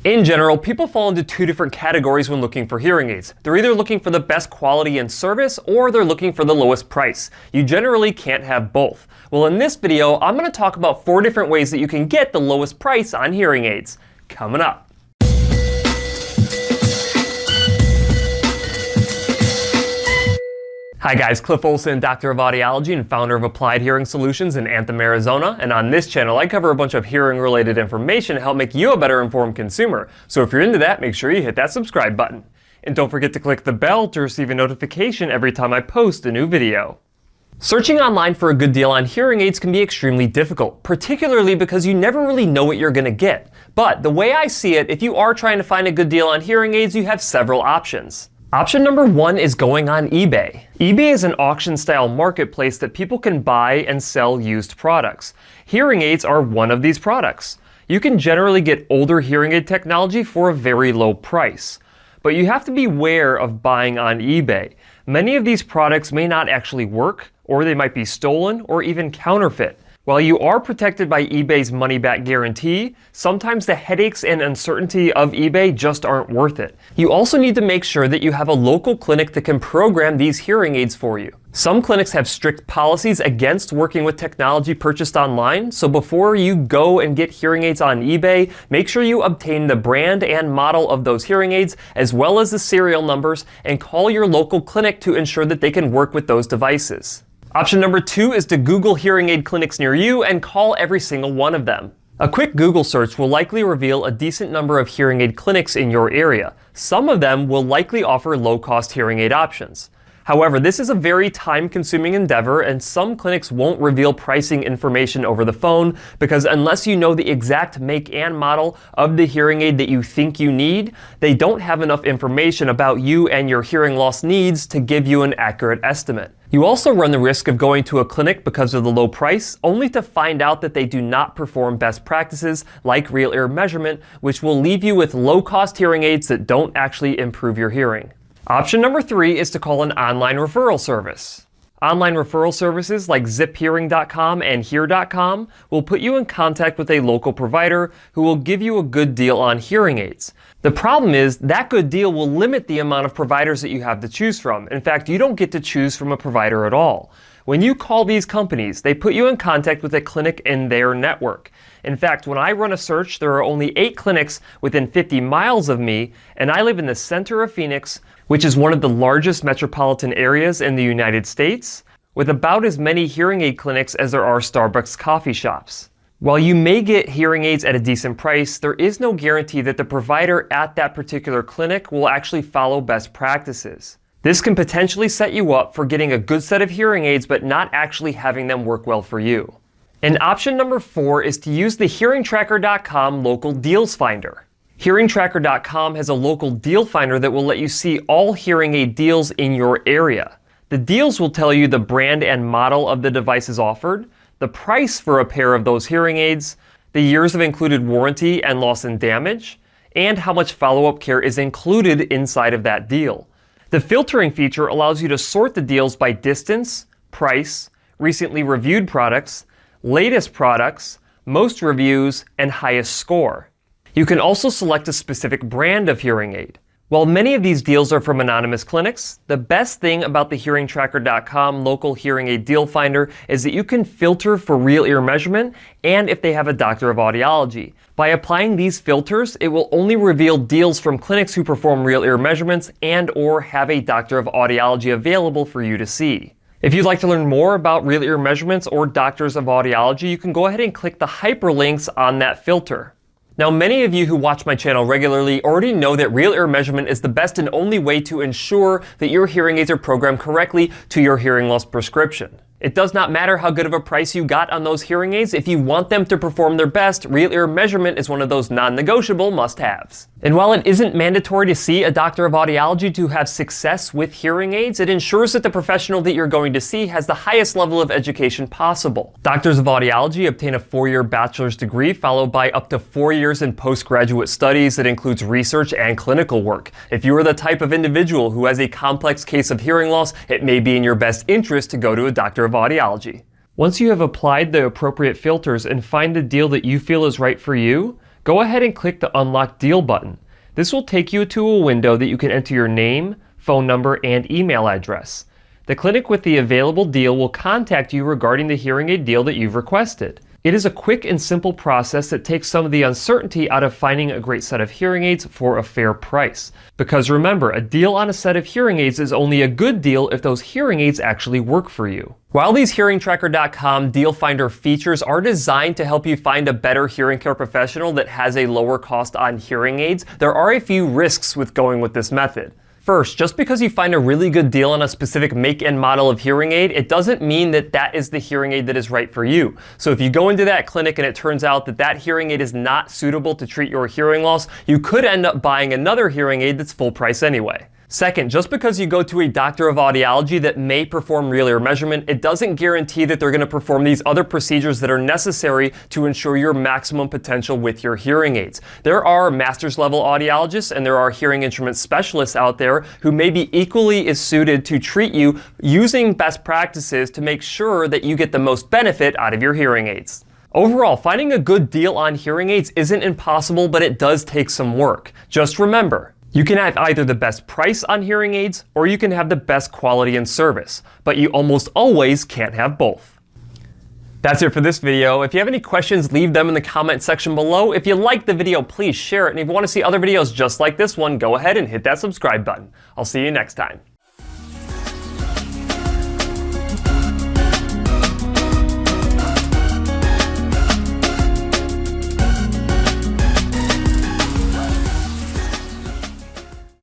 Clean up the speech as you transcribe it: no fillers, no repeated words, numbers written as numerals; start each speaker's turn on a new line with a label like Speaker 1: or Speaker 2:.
Speaker 1: In general, people fall into two different categories when looking for hearing aids. They're either looking for the best quality and service, or they're looking for the lowest price. You generally can't have both. Well, in this video, I'm going to talk about 4 different ways that you can get the lowest price on hearing aids. Coming up. Hi guys, Cliff Olson, Doctor of Audiology and founder of Applied Hearing Solutions in Anthem, Arizona. And on this channel, I cover a bunch of hearing-related information to help make you a better informed consumer. So if you're into that, make sure you hit that subscribe button. And don't forget to click the bell to receive a notification every time I post a new video. Searching online for a good deal on hearing aids can be extremely difficult, particularly because you never really know what you're going to get. But the way I see it, if you are trying to find a good deal on hearing aids, you have several options. Option number 1 is going on eBay. eBay is an auction-style marketplace that people can buy and sell used products. Hearing aids are one of these products. You can generally get older hearing aid technology for a very low price. But you have to be aware of buying on eBay. Many of these products may not actually work, or they might be stolen or even counterfeit. While you are protected by eBay's money-back guarantee, sometimes the headaches and uncertainty of eBay just aren't worth it. You also need to make sure that you have a local clinic that can program these hearing aids for you. Some clinics have strict policies against working with technology purchased online, so before you go and get hearing aids on eBay, make sure you obtain the brand and model of those hearing aids, as well as the serial numbers, and call your local clinic to ensure that they can work with those devices. Option number 2 is to Google hearing aid clinics near you and call every single one of them. A quick Google search will likely reveal a decent number of hearing aid clinics in your area. Some of them will likely offer low-cost hearing aid options. However, this is a very time-consuming endeavor, and some clinics won't reveal pricing information over the phone because unless you know the exact make and model of the hearing aid that you think you need, they don't have enough information about you and your hearing loss needs to give you an accurate estimate. You also run the risk of going to a clinic because of the low price, only to find out that they do not perform best practices like real ear measurement, which will leave you with low-cost hearing aids that don't actually improve your hearing. Option number 3 is to call an online referral service. Online referral services like ziphearing.com and here.com will put you in contact with a local provider who will give you a good deal on hearing aids. The problem is that good deal will limit the amount of providers that you have to choose from. In fact, you don't get to choose from a provider at all. When you call these companies, they put you in contact with a clinic in their network. In fact, when I run a search, there are only 8 clinics within 50 miles of me, and I live in the center of Phoenix, which is one of the largest metropolitan areas in the United States, with about as many hearing aid clinics as there are Starbucks coffee shops. While you may get hearing aids at a decent price, there is no guarantee that the provider at that particular clinic will actually follow best practices. This can potentially set you up for getting a good set of hearing aids but not actually having them work well for you. And option number 4 is to use the HearingTracker.com local deals finder. HearingTracker.com has a local deal finder that will let you see all hearing aid deals in your area. The deals will tell you the brand and model of the devices offered, the price for a pair of those hearing aids, the years of included warranty and loss and damage, and how much follow-up care is included inside of that deal. The filtering feature allows you to sort the deals by distance, price, recently reviewed products, latest products, most reviews, and highest score. You can also select a specific brand of hearing aid. While many of these deals are from anonymous clinics, the best thing about the HearingTracker.com local hearing aid deal finder is that you can filter for real ear measurement and if they have a doctor of audiology. By applying these filters, it will only reveal deals from clinics who perform real ear measurements and or have a doctor of audiology available for you to see. If you'd like to learn more about real ear measurements or doctors of audiology, you can go ahead and click the hyperlinks on that filter. Now, many of you who watch my channel regularly already know that real ear measurement is the best and only way to ensure that your hearing aids are programmed correctly to your hearing loss prescription. It does not matter how good of a price you got on those hearing aids. If you want them to perform their best, real ear measurement is one of those non-negotiable must-haves. And while it isn't mandatory to see a doctor of audiology to have success with hearing aids, it ensures that the professional that you're going to see has the highest level of education possible. Doctors of audiology obtain a 4-year bachelor's degree followed by up to 4 years in postgraduate studies that includes research and clinical work. If you are the type of individual who has a complex case of hearing loss, it may be in your best interest to go to a doctor of audiology. Once you have applied the appropriate filters and find the deal that you feel is right for you, go ahead and click the Unlock Deal button. This will take you to a window that you can enter your name, phone number, and email address. The clinic with the available deal will contact you regarding the hearing aid deal that you've requested. It is a quick and simple process that takes some of the uncertainty out of finding a great set of hearing aids for a fair price. Because remember, a deal on a set of hearing aids is only a good deal if those hearing aids actually work for you. While these HearingTracker.com Deal Finder features are designed to help you find a better hearing care professional that has a lower cost on hearing aids, there are a few risks with going with this method. First, just because you find a really good deal on a specific make and model of hearing aid, it doesn't mean that that is the hearing aid that is right for you. So if you go into that clinic and it turns out that that hearing aid is not suitable to treat your hearing loss, you could end up buying another hearing aid that's full price anyway. Second, just because you go to a doctor of audiology that may perform real ear measurement, it doesn't guarantee that they're going to perform these other procedures that are necessary to ensure your maximum potential with your hearing aids. There are master's level audiologists and there are hearing instrument specialists out there who may be equally as suited to treat you using best practices to make sure that you get the most benefit out of your hearing aids. Overall, finding a good deal on hearing aids isn't impossible, but it does take some work. Just remember, you can have either the best price on hearing aids or you can have the best quality and service, but you almost always can't have both. That's it for this video. If you have any questions, leave them in the comment section below. If you liked the video, please share it. And if you want to see other videos just like this one, go ahead and hit that subscribe button. I'll see you next time.